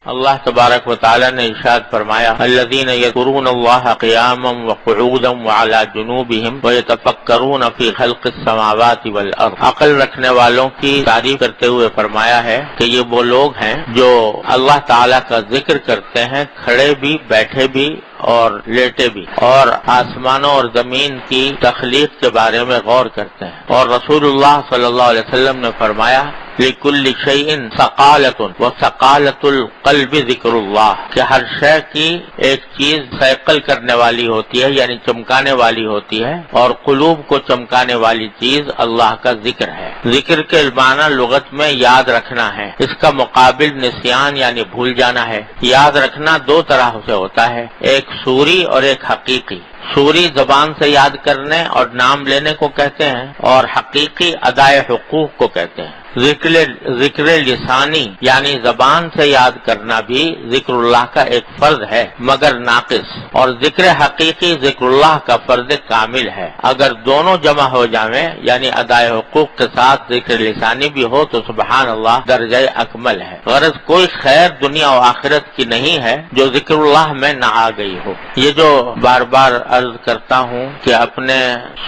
اللہ تبارک و تعالی نے ارشاد فرمایا الذین یذکرون اللہ قیاما وقعودا وعلی جنوبہم ویتفکرون فی خلق السماوات والارض۔ عقل رکھنے والوں کی تعریف کرتے ہوئے فرمایا ہے کہ یہ وہ لوگ ہیں جو اللہ تعالی کا ذکر کرتے ہیں کھڑے بھی، بیٹھے بھی اور لیٹے بھی، اور آسمانوں اور زمین کی تخلیق کے بارے میں غور کرتے ہیں۔ اور رسول اللہ صلی اللہ علیہ وسلم نے فرمایا لِكُلِّ شَيْءٍ ثَقَالَةٌ وَثَقَالَةُ الْقَلْبِ ذِكْرُ اللَّهِ، کہ ہر شے کی ایک چیز ثقل کرنے والی ہوتی ہے، یعنی چمکانے والی ہوتی ہے، اور قلوب کو چمکانے والی چیز اللہ کا ذکر ہے۔ ذکر کے معنی لغت میں یاد رکھنا ہے، اس کا مقابل نسیان یعنی بھول جانا ہے۔ یاد رکھنا دو طرح سے ہوتا ہے، ایک صوری اور ایک حقیقی۔ صوری زبان سے یاد کرنے اور نام لینے کو کہتے ہیں، اور حقیقی ادائے حقوق کو کہتے ہیں۔ ذکر لسانی یعنی زبان سے یاد کرنا بھی ذکر اللہ کا ایک فرض ہے مگر ناقص، اور ذکر حقیقی ذکر اللہ کا فرض کامل ہے۔ اگر دونوں جمع ہو جائیں یعنی ادائے حقوق کے ساتھ ذکر لسانی بھی ہو تو سبحان اللہ درجہ اکمل ہے۔ غرض کوئی خیر دنیا و آخرت کی نہیں ہے جو ذکر اللہ میں نہ آ گئی ہو۔ یہ جو بار بار عرض کرتا ہوں کہ اپنے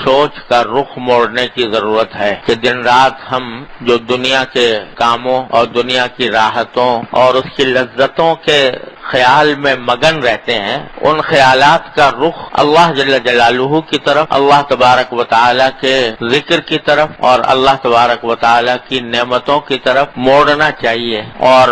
سوچ کا رخ موڑنے کی ضرورت ہے کہ دن رات ہم جو دنیا کے کاموں اور دنیا کی راحتوں اور اس کی لذتوں کے خیال میں مگن رہتے ہیں، ان خیالات کا رخ اللہ جل جلالہ کی طرف، اللہ تبارک و تعالی کے ذکر کی طرف اور اللہ تبارک و تعالی کی نعمتوں کی طرف موڑنا چاہیے، اور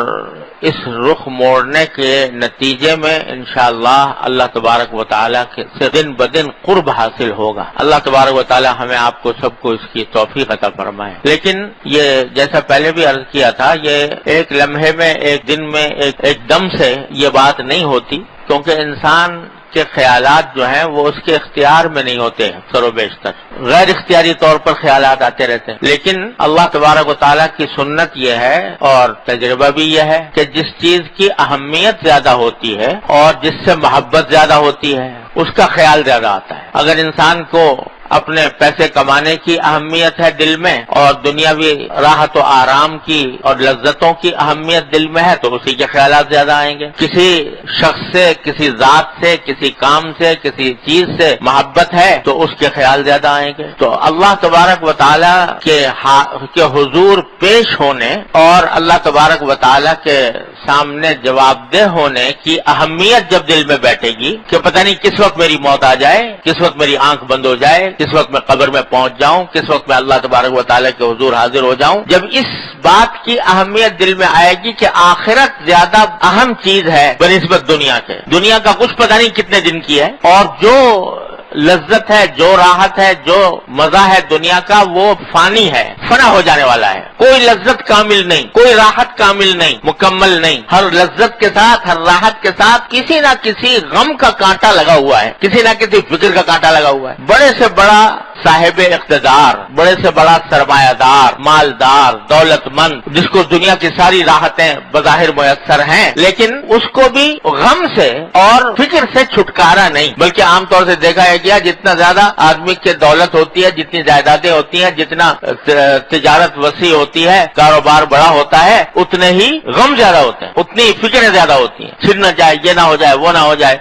اس رخ موڑنے کے نتیجے میں انشاءاللہ اللہ تبارک و تعالی سے دن بدن قرب حاصل ہوگا۔ اللہ تبارک و تعالی ہمیں آپ کو سب کو اس کی توفیق عطا فرمائے۔ لیکن یہ جیسا پہلے بھی عرض کیا تھا، یہ ایک لمحے میں، ایک دن میں، ایک دم سے یہ بات نہیں ہوتی، کیونکہ انسان کے خیالات جو ہیں وہ اس کے اختیار میں نہیں ہوتے ہیں، اکثر و بیشتر غیر اختیاری طور پر خیالات آتے رہتے ہیں۔ لیکن اللہ تبارک و تعالیٰ کی سنت یہ ہے اور تجربہ بھی یہ ہے کہ جس چیز کی اہمیت زیادہ ہوتی ہے اور جس سے محبت زیادہ ہوتی ہے اس کا خیال زیادہ آتا ہے۔ اگر انسان کو اپنے پیسے کمانے کی اہمیت ہے دل میں اور دنیاوی راحت و آرام کی اور لذتوں کی اہمیت دل میں ہے تو اسی کے خیالات زیادہ آئیں گے۔ کسی شخص سے، کسی ذات سے، کسی کام سے، کسی چیز سے محبت ہے تو اس کے خیال زیادہ آئیں گے۔ تو اللہ تبارک و تعالیٰ کے حضور پیش ہونے اور اللہ تبارک و تعالیٰ کے سامنے جواب دہ ہونے کی اہمیت جب دل میں بیٹھے گی کہ پتہ نہیں کس وقت میری موت آ جائے، کس وقت میری آنکھ بند ہو جائے، کس وقت میں قبر میں پہنچ جاؤں، کس وقت میں اللہ تبارک و تعالیٰ کے حضور حاضر ہو جاؤں، جب اس بات کی اہمیت دل میں آئے گی کہ آخرت زیادہ اہم چیز ہے بنسبت دنیا کے، دنیا کا کچھ پتہ نہیں کتنے دن کی ہے، اور جو لذت ہے، جو راحت ہے، جو مزہ ہے دنیا کا وہ فانی ہے، فنا ہو جانے والا ہے۔ کوئی لذت کامل نہیں، کوئی راحت کامل نہیں، مکمل نہیں۔ ہر لذت کے ساتھ، ہر راحت کے ساتھ کسی نہ کسی غم کا کانٹا لگا ہوا ہے، کسی نہ کسی فکر کا کانٹا لگا ہوا ہے۔ بڑے سے بڑا صاحب اقتدار، بڑے سے بڑا سرمایہ دار، مالدار، دولت مند، جس کو دنیا کی ساری راحتیں بظاہر میسر ہیں، لیکن اس کو بھی غم سے اور فکر سے چھٹکارا نہیں، بلکہ عام طور سے دیکھا ہے کہ جتنا زیادہ آدمی کی دولت ہوتی ہے، جتنی جائیدادیں ہوتی ہیں، جتنا تجارت وسیع ہوتی ہے، کاروبار بڑا ہوتا ہے، اتنے ہی غم زیادہ ہوتے ہیں، اتنی فکریں زیادہ ہوتی ہیں، چھن نہ جائے، یہ نہ ہو جائے، وہ نہ ہو جائے۔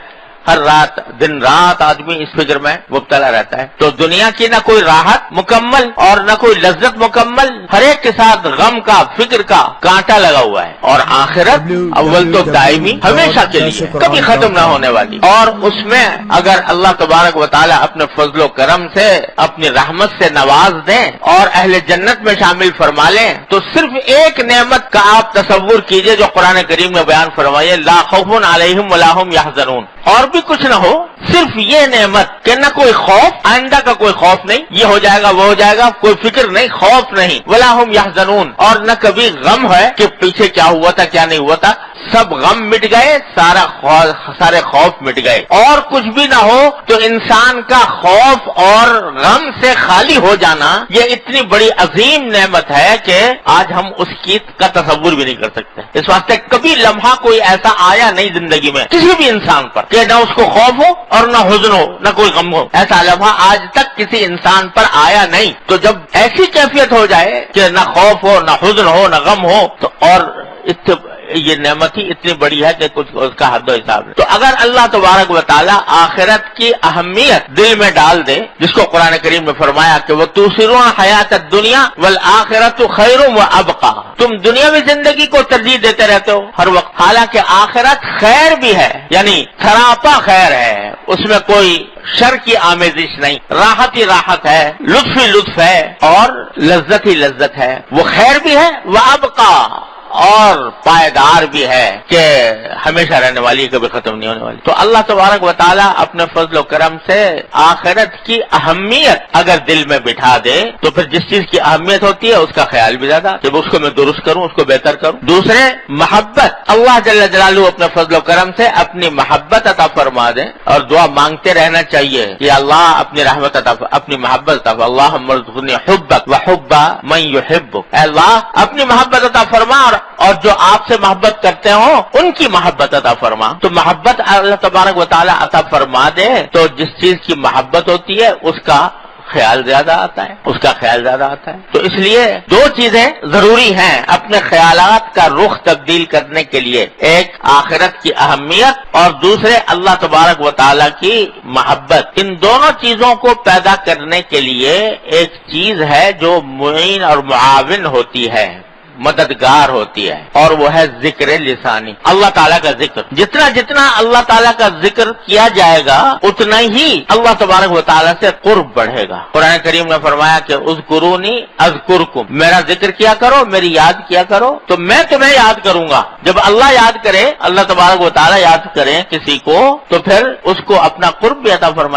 ہر رات دن رات آدمی اس فکر میں مبتلا رہتا ہے۔ تو دنیا کی نہ کوئی راحت مکمل اور نہ کوئی لذت مکمل، ہر ایک کے ساتھ غم کا، فکر کا کانٹا لگا ہوا ہے، اور آخرت اول تو دائمی، ہمیشہ کے لیے، کبھی ختم نہ ہونے والی، اور اس میں اگر اللہ تبارک و تعالیٰ اپنے فضل و کرم سے، اپنی رحمت سے نواز دیں اور اہل جنت میں شامل فرما لیں تو صرف ایک نعمت کا آپ تصور کیجئے جو قرآن کریم میں بیان فرمائے لا خوف علیہم ولا ہم یحزنون، اور بھی کچھ نہ ہو، صرف یہ نعمت کہ نہ کوئی خوف، آئندہ کا کوئی خوف نہیں، یہ ہو جائے گا وہ ہو جائے گا، کوئی فکر نہیں، خوف نہیں، ولا ہم یحزنون، اور نہ کبھی غم ہے کہ پیچھے کیا ہوا تھا کیا نہیں ہوا تھا، سب غم مٹ گئے، سارے خوف مٹ گئے، اور کچھ بھی نہ ہو تو انسان کا خوف اور غم سے خالی ہو جانا یہ اتنی بڑی عظیم نعمت ہے کہ آج ہم اس کی کا تصور بھی نہیں کر سکتے۔ اس واسطے کبھی لمحہ کوئی ایسا آیا نہیں زندگی میں کسی بھی انسان پر کہ نہ اس کو خوف ہو اور نہ حزن ہو، نہ کوئی غم ہو، ایسا لمحہ آج تک کسی انسان پر آیا نہیں۔ تو جب ایسی کیفیت ہو جائے کہ نہ خوف ہو، نہ حزن ہو، نہ غم ہو، تو اور یہ نعمت ہی اتنی بڑی ہے کہ کچھ اس کا حد و حساب ہے۔ تو اگر اللہ تبارک و تعالیٰ آخرت کی اہمیت دل میں ڈال دے، جس کو قرآن کریم میں فرمایا کہ وہ تؤثرون حیات الدنیا والآخرۃ خیر وابقیٰ، تم دنیاوی زندگی کو ترجیح دیتے رہتے ہو ہر وقت، حالانکہ آخرت خیر بھی ہے، یعنی سراپا خیر ہے، اس میں کوئی شر کی آمیزش نہیں، راحت ہی راحت ہے، لطف ہی لطف ہے، اور لذت ہی لذت ہے، وہ خیر بھی ہے وابقیٰ، اور پائیدار بھی ہے کہ ہمیشہ رہنے والی، کبھی ختم نہیں ہونے والی۔ تو اللہ تبارک و تعالیٰ اپنے فضل و کرم سے آخرت کی اہمیت اگر دل میں بٹھا دے تو پھر جس چیز کی اہمیت ہوتی ہے اس کا خیال بھی زیادہ کہ اس کو میں درست کروں، اس کو بہتر کروں۔ دوسرے، محبت، اللہ جل جلالہ اپنے فضل و کرم سے اپنی محبت عطا فرما دے، اور دعا مانگتے رہنا چاہیے کہ اللہ اپنی رحمت عطا، اپنی محبت عطا، اللہم ارزقنی حبک وحب من یحبک، اے اللہ اپنی محبت عطا فرما اور جو آپ سے محبت کرتے ہوں ان کی محبت عطا فرما۔ تو محبت اللہ تبارک و تعالی عطا فرما دے تو جس چیز کی محبت ہوتی ہے اس کا خیال زیادہ آتا ہے، اس کا خیال زیادہ آتا ہے۔ تو اس لیے دو چیزیں ضروری ہیں اپنے خیالات کا رخ تبدیل کرنے کے لیے، ایک آخرت کی اہمیت اور دوسرے اللہ تبارک و تعالی کی محبت۔ ان دونوں چیزوں کو پیدا کرنے کے لیے ایک چیز ہے جو معین اور معاون ہوتی ہے، مددگار ہوتی ہے، اور وہ ہے ذکر لسانی، اللہ تعالیٰ کا ذکر۔ جتنا جتنا اللہ تعالیٰ کا ذکر کیا جائے گا اتنا ہی اللہ تبارک و تعالیٰ سے قرب بڑھے گا۔ قرآن کریم نے فرمایا کہ اذکرونی اذکرکم، میرا ذکر کیا کرو، میری یاد کیا کرو تو میں تمہیں یاد کروں گا۔ جب اللہ یاد کرے، اللہ تبارک و تعالیٰ یاد کرے کسی کو تو پھر اس کو اپنا قرب بھی عطا فرمائے۔